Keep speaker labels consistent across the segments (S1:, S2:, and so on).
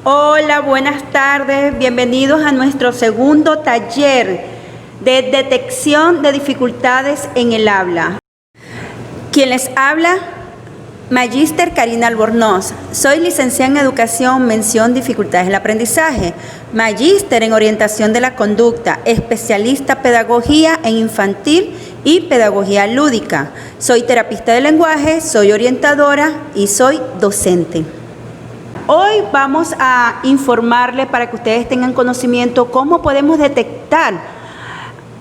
S1: Hola, buenas tardes. Bienvenidos a nuestro segundo taller de detección de dificultades en el habla. Quien les habla, Magíster Karina Albornoz. Soy licenciada en Educación, mención Dificultades en el Aprendizaje, magíster en Orientación de la Conducta, especialista Pedagogía en Infantil y Pedagogía Lúdica. Soy terapista de lenguaje, soy orientadora y soy docente. Hoy vamos a informarles para que ustedes tengan conocimiento cómo podemos detectar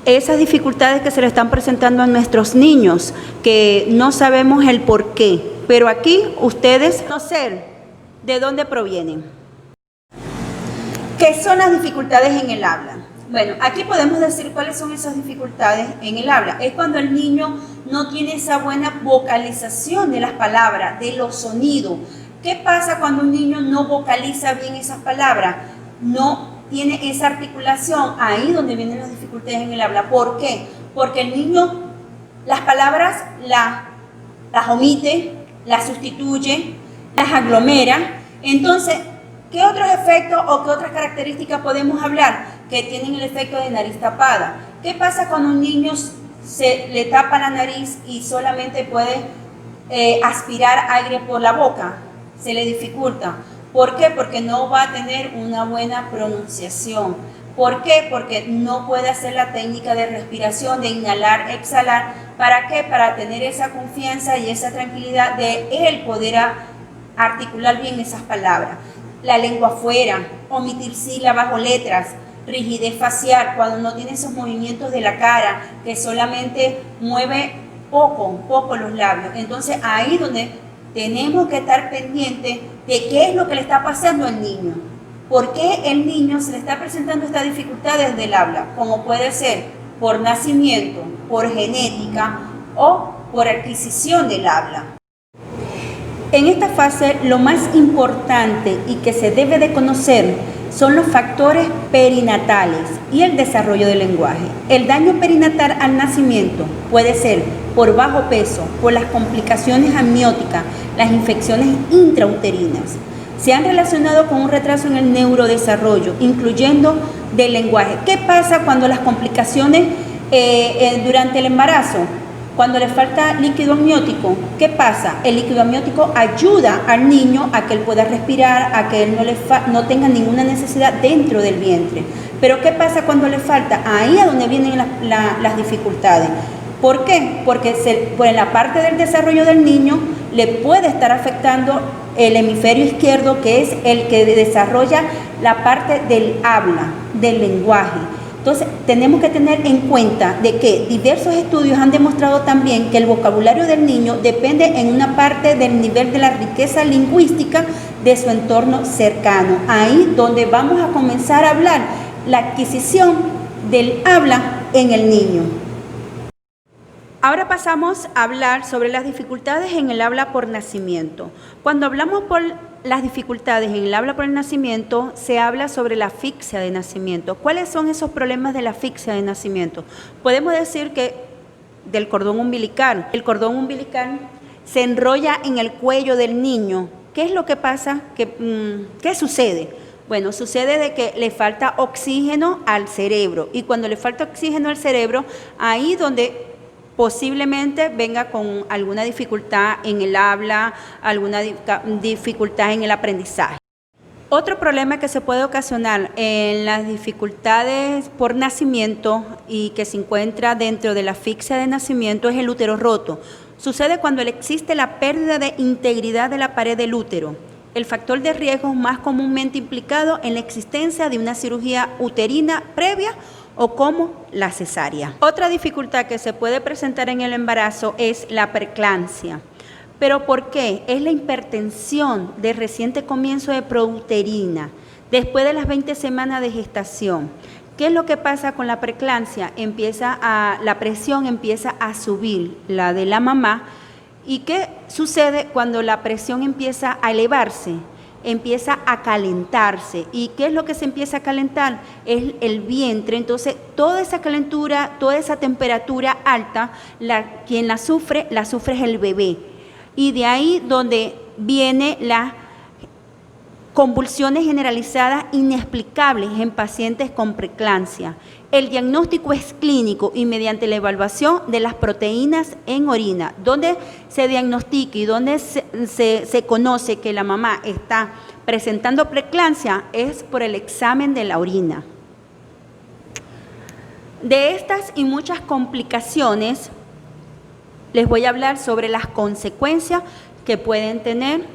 S1: esas dificultades que se le están presentando a nuestros niños, que no sabemos el por qué, pero aquí ustedes conocer de dónde provienen. ¿Qué son las dificultades en el habla? Bueno, aquí podemos decir cuáles son esas dificultades en el habla. Es cuando el niño no tiene esa buena vocalización de las palabras, de los sonidos. ¿Qué pasa cuando un niño no vocaliza bien esas palabras? No tiene esa articulación, ahí donde vienen las dificultades en el habla. ¿Por qué? Porque el niño las palabras las omite, las sustituye, las aglomera. Entonces, ¿qué otros efectos o qué otras características podemos hablar? Que tienen el efecto de nariz tapada. ¿Qué pasa cuando un niño se le tapa la nariz y solamente puede aspirar aire por la boca? Se le dificulta. ¿Por qué? Porque no va a tener una buena pronunciación. ¿Por qué? Porque no puede hacer la técnica de respiración, de inhalar, exhalar. ¿Para qué? Para tener esa confianza y esa tranquilidad de él poder articular bien esas palabras. La lengua afuera, omitir sílabas o letras, rigidez facial, cuando no tiene esos movimientos de la cara, que solamente mueve poco los labios. Entonces ahí donde tenemos que estar pendientes de qué es lo que le está pasando al niño. ¿Por qué el niño se le está presentando esta dificultad desde el habla? Como puede ser por nacimiento, por genética o por adquisición del habla. En esta fase, lo más importante y que se debe de conocer son los factores perinatales y el desarrollo del lenguaje. El daño perinatal al nacimiento puede ser por bajo peso, por las complicaciones amnióticas, las infecciones intrauterinas. Se han relacionado con un retraso en el neurodesarrollo, incluyendo del lenguaje. ¿Qué pasa cuando las complicaciones durante el embarazo? Cuando le falta líquido amniótico, ¿qué pasa? El líquido amniótico ayuda al niño a que él pueda respirar, a que él no tenga ninguna necesidad dentro del vientre. Pero ¿qué pasa cuando le falta? Ahí es donde vienen las dificultades. ¿Por qué? Porque por la parte del desarrollo del niño le puede estar afectando el hemisferio izquierdo, que es el que desarrolla la parte del habla, del lenguaje. Entonces, tenemos que tener en cuenta de que diversos estudios han demostrado también que el vocabulario del niño depende en una parte del nivel de la riqueza lingüística de su entorno cercano. Ahí donde vamos a comenzar a hablar la adquisición del habla en el niño. Ahora pasamos a hablar sobre las dificultades en el habla por nacimiento. Cuando hablamos por las dificultades en el habla por el nacimiento, se habla sobre la asfixia de nacimiento. ¿Cuáles son esos problemas de la asfixia de nacimiento? Podemos decir que del cordón umbilical. El cordón umbilical se enrolla en el cuello del niño. ¿Qué es lo que pasa? ¿Qué sucede? Bueno, sucede de que le falta oxígeno al cerebro. Y cuando le falta oxígeno al cerebro, ahí donde posiblemente venga con alguna dificultad en el habla, alguna dificultad en el aprendizaje. Otro problema que se puede ocasionar en las dificultades por nacimiento y que se encuentra dentro de la asfixia de nacimiento es el útero roto. Sucede cuando existe la pérdida de integridad de la pared del útero. El factor de riesgo más comúnmente implicado en la existencia de una cirugía uterina previa o como la cesárea. Otra dificultad que se puede presentar en el embarazo es la preeclampsia. ¿Pero por qué? Es la hipertensión de reciente comienzo de prouterina, después de las 20 semanas de gestación. ¿Qué es lo que pasa con la preeclampsia? La presión empieza a subir, la de la mamá. ¿Y qué sucede cuando la presión empieza a elevarse? Empieza a calentarse. ¿Y qué es lo que se empieza a calentar? Es el vientre. Entonces, toda esa calentura, toda esa temperatura alta, quien la sufre es el bebé. Y de ahí donde viene la convulsiones generalizadas inexplicables en pacientes con preeclampsia. El diagnóstico es clínico y mediante la evaluación de las proteínas en orina, donde se diagnostica y donde se conoce que la mamá está presentando preeclampsia es por el examen de la orina. De estas y muchas complicaciones, les voy a hablar sobre las consecuencias que pueden tener,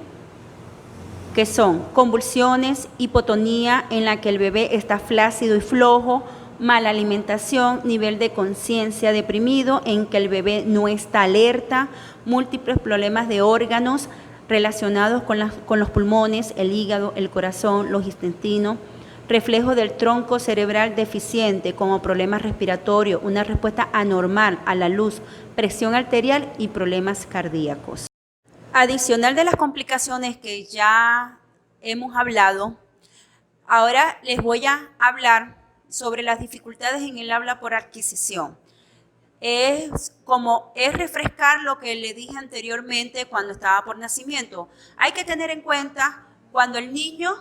S1: que son convulsiones, hipotonía en la que el bebé está flácido y flojo, mala alimentación, nivel de conciencia deprimido en que el bebé no está alerta, múltiples problemas de órganos relacionados con los pulmones, el hígado, el corazón, los intestinos, reflejo del tronco cerebral deficiente como problemas respiratorios, una respuesta anormal a la luz, presión arterial y problemas cardíacos. Adicional de las complicaciones que ya hemos hablado, ahora les voy a hablar sobre las dificultades en el habla por adquisición. Es refrescar lo que le dije anteriormente cuando estaba por nacimiento. Hay que tener en cuenta cuando el niño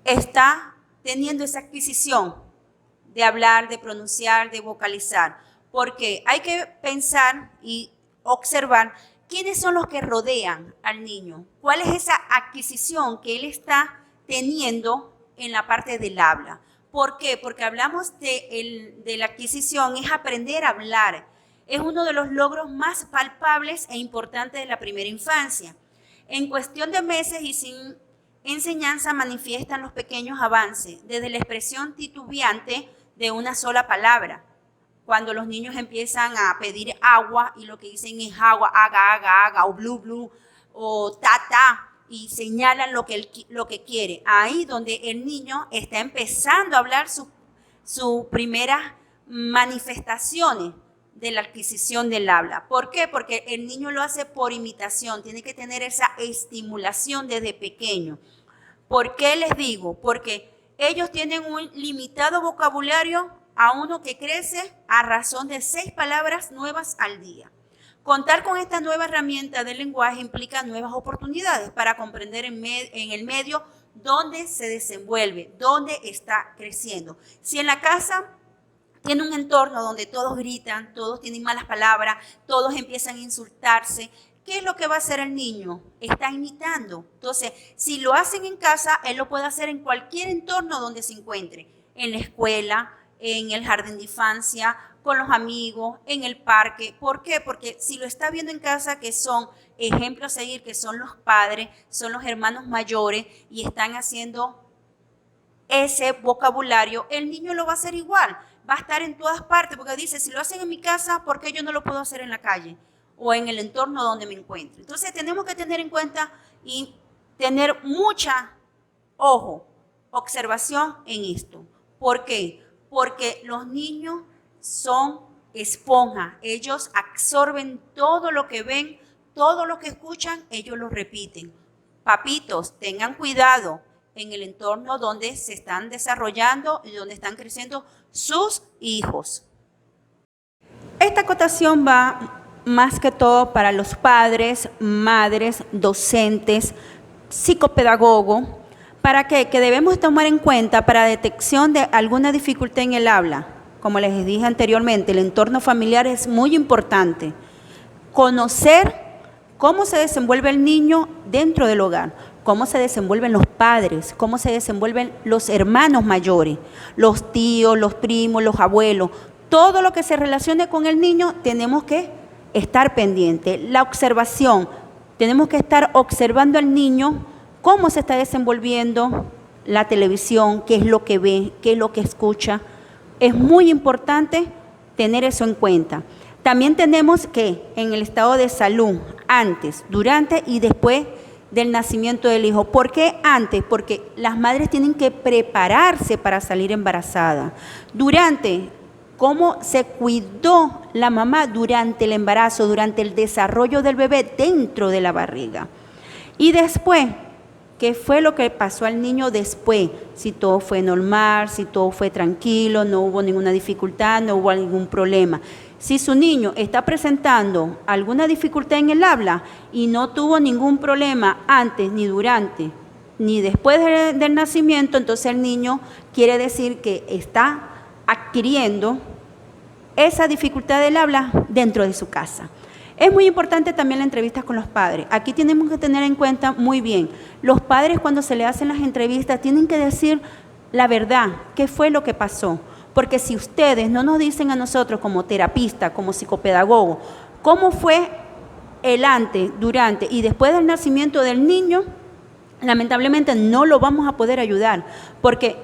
S1: está teniendo esa adquisición de hablar, de pronunciar, de vocalizar, porque hay que pensar y observar quiénes son los que rodean al niño, cuál es esa adquisición que él está teniendo en la parte del habla. ¿Por qué? Porque hablamos de la adquisición, es aprender a hablar. Es uno de los logros más palpables e importantes de la primera infancia. En cuestión de meses y sin enseñanza manifiestan los pequeños avances, desde la expresión titubeante de una sola palabra. Cuando los niños empiezan a pedir agua y lo que dicen es agua, haga, o blu, blu, o ta, y señalan lo que quiere. Ahí donde el niño está empezando a hablar sus primeras manifestaciones de la adquisición del habla. ¿Por qué? Porque el niño lo hace por imitación, tiene que tener esa estimulación desde pequeño. ¿Por qué les digo? Porque ellos tienen un limitado vocabulario a uno que crece a razón de 6 palabras nuevas al día. Contar con esta nueva herramienta del lenguaje implica nuevas oportunidades para comprender en el medio donde se desenvuelve, dónde está creciendo. Si en la casa tiene un entorno donde todos gritan, todos tienen malas palabras, todos empiezan a insultarse, ¿qué es lo que va a hacer el niño? Está imitando. Entonces, si lo hacen en casa, él lo puede hacer en cualquier entorno donde se encuentre, en la escuela, en el jardín de infancia, con los amigos, en el parque. ¿Por qué? Porque si lo está viendo en casa, que son ejemplos a seguir, que son los padres, son los hermanos mayores y están haciendo ese vocabulario, el niño lo va a hacer igual, va a estar en todas partes, porque dice, si lo hacen en mi casa, ¿por qué yo no lo puedo hacer en la calle o en el entorno donde me encuentro? Entonces tenemos que tener en cuenta y tener mucha observación en esto. ¿Por qué? Porque los niños son esponjas, ellos absorben todo lo que ven, todo lo que escuchan, ellos lo repiten. Papitos, tengan cuidado en el entorno donde se están desarrollando y donde están creciendo sus hijos. Esta acotación va más que todo para los padres, madres, docentes, psicopedagogos. ¿Para qué? Que debemos tomar en cuenta para detección de alguna dificultad en el habla. Como les dije anteriormente, el entorno familiar es muy importante. Conocer cómo se desenvuelve el niño dentro del hogar, cómo se desenvuelven los padres, cómo se desenvuelven los hermanos mayores, los tíos, los primos, los abuelos. Todo lo que se relacione con el niño tenemos que estar pendientes. La observación, tenemos que estar observando al niño cómo se está desenvolviendo la televisión, qué es lo que ve, qué es lo que escucha. Es muy importante tener eso en cuenta. También tenemos que en el estado de salud, antes, durante y después del nacimiento del hijo. ¿Por qué antes? Porque las madres tienen que prepararse para salir embarazada. Durante, cómo se cuidó la mamá durante el embarazo, durante el desarrollo del bebé dentro de la barriga. Y después, ¿qué fue lo que pasó al niño después? Si todo fue normal, si todo fue tranquilo, no hubo ninguna dificultad, no hubo ningún problema. Si su niño está presentando alguna dificultad en el habla y no tuvo ningún problema antes ni durante ni después del nacimiento, entonces el niño quiere decir que está adquiriendo esa dificultad del habla dentro de su casa. Es muy importante también la entrevista con los padres. Aquí tenemos que tener en cuenta muy bien, los padres cuando se le hacen las entrevistas tienen que decir la verdad, qué fue lo que pasó. Porque si ustedes no nos dicen a nosotros como terapista, como psicopedagogo, cómo fue el antes, durante y después del nacimiento del niño, lamentablemente no lo vamos a poder ayudar, porque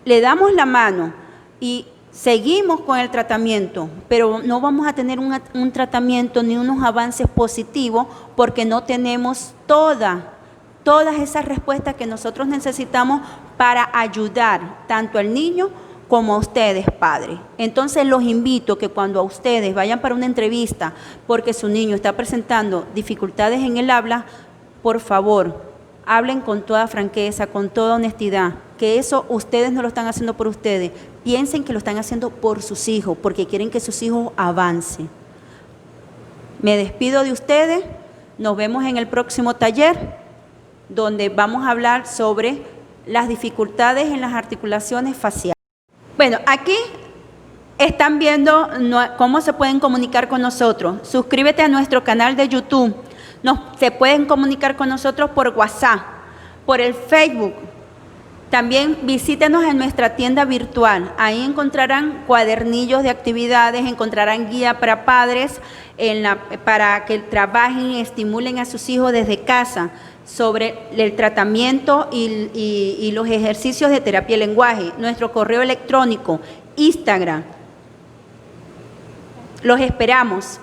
S1: le damos la mano y seguimos con el tratamiento, pero no vamos a tener un tratamiento ni unos avances positivos porque no tenemos todas esas respuestas que nosotros necesitamos para ayudar tanto al niño como a ustedes, padres. Entonces los invito que cuando a ustedes vayan para una entrevista porque su niño está presentando dificultades en el habla, por favor, hablen con toda franqueza, con toda honestidad, que eso ustedes no lo están haciendo por ustedes. Piensen que lo están haciendo por sus hijos, porque quieren que sus hijos avancen. Me despido de ustedes. Nos vemos en el próximo taller, donde vamos a hablar sobre las dificultades en las articulaciones faciales. Bueno, aquí están viendo cómo se pueden comunicar con nosotros. Suscríbete a nuestro canal de YouTube. Se pueden comunicar con nosotros por WhatsApp, por el Facebook. También visítenos en nuestra tienda virtual. Ahí encontrarán cuadernillos de actividades, encontrarán guía para padres para que trabajen y estimulen a sus hijos desde casa sobre el tratamiento y los ejercicios de terapia del lenguaje. Nuestro correo electrónico, Instagram. Los esperamos.